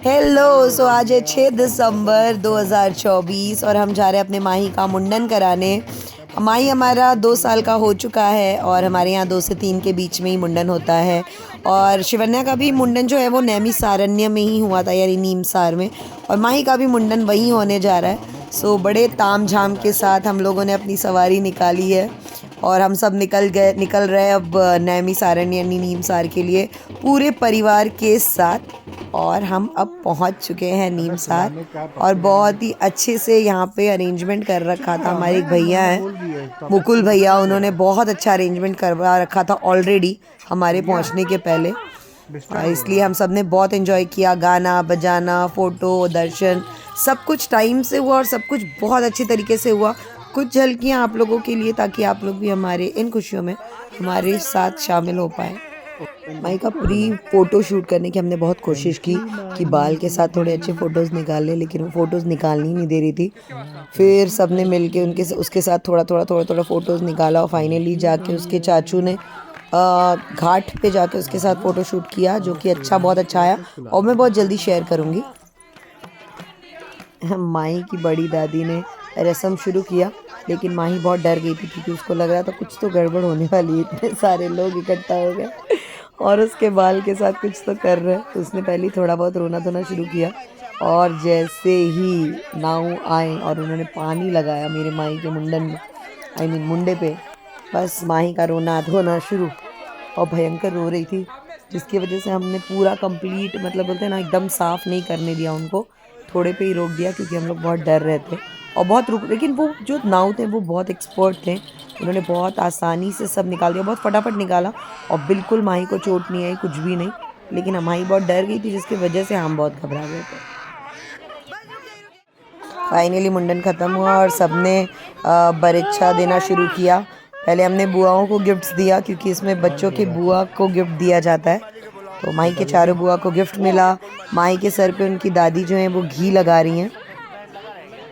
Hello. सो आज है 6 दिसंबर 2024 और हम जा रहे हैं अपने माही का मुंडन कराने। माही हमारा 2 साल का हो चुका है और हमारे यहाँ 2 से 3 के बीच में ही मुंडन होता है। और शिवन्या का भी मुंडन जो है वो नैमी सारण्य में ही हुआ था, यानी नीमसार में, और माही का भी मुंडन वहीं होने जा रहा है। सो बड़े ताम झाम के साथ हम लोगों ने अपनी सवारी निकाली है और हम सब निकल रहे हैं अब नैमी सारण्य यानी नीमसार के लिए पूरे परिवार के साथ। और हम अब पहुंच चुके हैं नीमसार और बहुत ही अच्छे से यहाँ पे अरेंजमेंट कर रखा था। हमारे एक भैया हैं मुकुल भैया, उन्होंने बहुत अच्छा अरेंजमेंट करवा रखा था ऑलरेडी हमारे पहुँचने के पहले। इसलिए हम सब ने बहुत एंजॉय किया, गाना बजाना, फ़ोटो, दर्शन, सब कुछ टाइम से हुआ और सब कुछ बहुत अच्छे तरीके से हुआ। कुछ झलकियाँ आप लोगों के लिए, ताकि आप लोग भी हमारे इन खुशियों में हमारे साथ शामिल हो पाए। माई का प्री फ़ोटो शूट करने की हमने बहुत कोशिश की कि बाल के साथ थोड़े अच्छे फ़ोटोज़ निकाल लें, लेकिन वो फ़ोटोज़ निकालनी ही नहीं दे रही थी। फिर सब ने मिल के उसके साथ थोड़ा थोड़ा फ़ोटोज़ निकाला और फाइनली जाके उसके चाचू ने घाट पे जाके उसके साथ फ़ोटो शूट किया, जो कि बहुत अच्छा आया और मैं बहुत जल्दी शेयर करूँगी। माही की बड़ी दादी ने रस्म शुरू किया, लेकिन माही बहुत डर गई थी क्योंकि उसको लग रहा था कुछ तो गड़बड़ होने वाली है, इतने सारे लोग इकट्ठा हो गए और उसके बाल के साथ कुछ तो कर रहे हैं। तो उसने पहले थोड़ा बहुत रोना धोना शुरू किया और जैसे ही नाव आए और उन्होंने पानी लगाया मेरे माही के मुंडन में, आई मीन मुंडे पे, बस माही का रोना धोना शुरू और भयंकर रो रही थी, जिसकी वजह से हमने पूरा कंप्लीट, मतलब बोलते हैं ना, एकदम साफ़ नहीं करने दिया उनको, थोड़े पे ही रोक दिया क्योंकि हम लोग बहुत डर रहे थे और बहुत रुक। लेकिन वो जो नाव थे वो बहुत एक्सपर्ट थे, उन्होंने बहुत आसानी से सब निकाल दिया, बहुत फटाफट निकाला और बिल्कुल माही को चोट नहीं आई, कुछ भी नहीं। लेकिन माही बहुत डर गई थी, जिसकी वजह से हम बहुत घबरा गए थे। फाइनली मुंडन ख़त्म हुआ और सबने बरिच्छा देना शुरू किया। पहले हमने बुआओं को गिफ्ट्स दिया क्योंकि इसमें बच्चों की बुआ को गिफ्ट दिया जाता है। तो माही के चारों बुआ को गिफ्ट मिला। माही के सर पे उनकी दादी जो हैं वो घी लगा रही हैं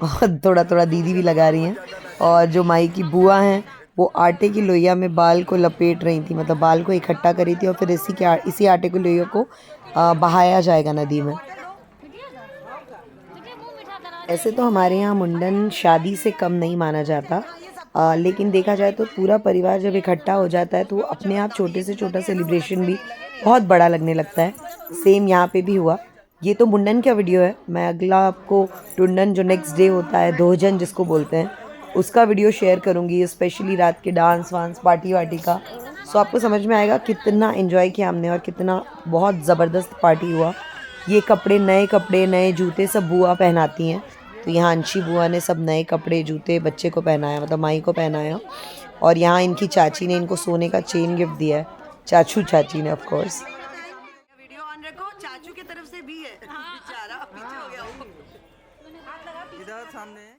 और थोड़ा थोड़ा दीदी भी लगा रही हैं। और जो माही की बुआ हैं वो आटे की लोइया में बाल को लपेट रही थी, मतलब बाल को इकट्ठा करी थी और फिर इसी आटे की लोइया को बहाया जाएगा नदी में। ऐसे तो हमारे यहाँ मुंडन शादी से कम नहीं माना जाता, लेकिन देखा जाए तो पूरा परिवार जब इकट्ठा हो जाता है तो अपने आप छोटे से छोटा सेलिब्रेशन भी बहुत बड़ा लगने लगता है। सेम यहाँ पे भी हुआ। ये तो मुंडन का वीडियो है, मैं अगला आपको टुंडन जो नेक्स्ट डे होता है, दोहजन जिसको बोलते हैं, उसका वीडियो शेयर करूँगी, स्पेशली रात के डांस वांस पार्टी वार्टी का। सो आपको समझ में आएगा कितना एंजॉय किया हमने और कितना बहुत ज़बरदस्त पार्टी हुआ। ये कपड़े, नए जूते सब बुआ पहनाती हैं, तो यहाँ अंशी बुआ ने सब नए कपड़े जूते बच्चे को पहनाया, मतलब माई को पहनाया। और यहाँ इनकी चाची ने इनको सोने का चेन गिफ्ट दिया है, चाचू चाची ने, ऑफ कोर्स। वीडियो ऑन रखो, चाचू की तरफ से भी है। बेचारा पीछे हो गया वो। इधर सामने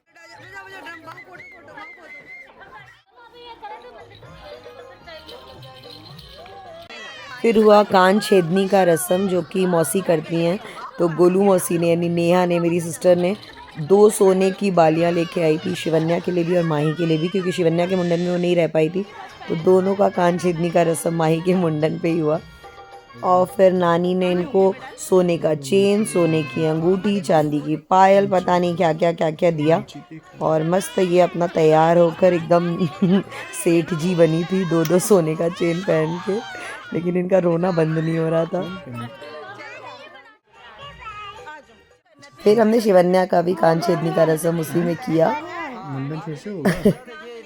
फिर हुआ कान छेदनी का रस्म, जो कि मौसी करती हैं। तो गोलू मौसी ने, यानी नेहा ने, मेरी सिस्टर ने 2 सोने की बालियाँ लेके आई थी, शिवन्या के लिए भी और माही के लिए भी, क्योंकि शिवन्या के मुंडन में वो नहीं रह पाई थी। तो दोनों का कान छेदनी का रस्म माही के मुंडन पे ही हुआ। और फिर नानी ने इनको सोने का चेन, सोने की अंगूठी, चांदी की पायल, पता नहीं क्या क्या दिया। और मस्त ये अपना तैयार होकर एकदम सेठ जी बनी थी, 2 सोने का चेन पहन के। लेकिन इनका रोना बंद नहीं हो रहा था। फिर हमने शिवन्या का भी कान छेदनी का रस्म उसी में किया।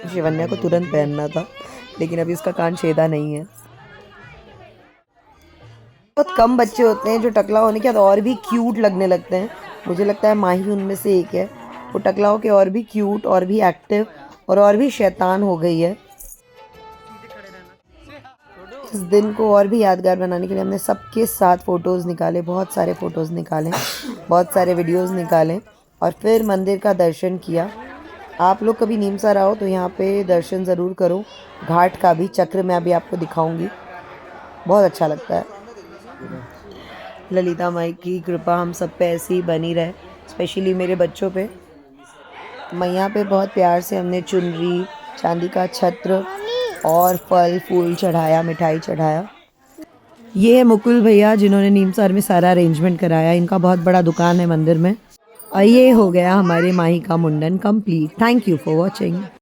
शिवन्या को तुरंत पहनना था, लेकिन अभी उसका कान छेदा नहीं है। बहुत कम बच्चे होते हैं जो टकला होने के बाद और भी क्यूट लगने लगते हैं। मुझे लगता है माही उनमें से एक है, वो टकला होके और भी क्यूट और भी एक्टिव और भी शैतान हो गई है। इस दिन को और भी यादगार बनाने के लिए हमने सबके साथ फ़ोटोज़ निकाले, बहुत सारे फ़ोटोज़ निकाले, बहुत सारे वीडियोज़ निकाले और फिर मंदिर का दर्शन किया। आप लोग कभी नीमसार आओ तो यहाँ पे दर्शन ज़रूर करो। घाट का भी चक्र मैं अभी आपको दिखाऊंगी, बहुत अच्छा लगता है। ललिता माई की कृपा हम सब पे ऐसी ही बनी रहे, स्पेशली मेरे बच्चों पे। मैया पे बहुत प्यार से हमने चुनरी, चांदी का छत्र और फल फूल चढ़ाया, मिठाई चढ़ाया। ये है मुकुल भैया जिन्होंने नीमसार में सारा अरेंजमेंट कराया। इनका बहुत बड़ा दुकान है मंदिर में। और ये हो गया हमारे माही का मुंडन complete. Thank you for watching.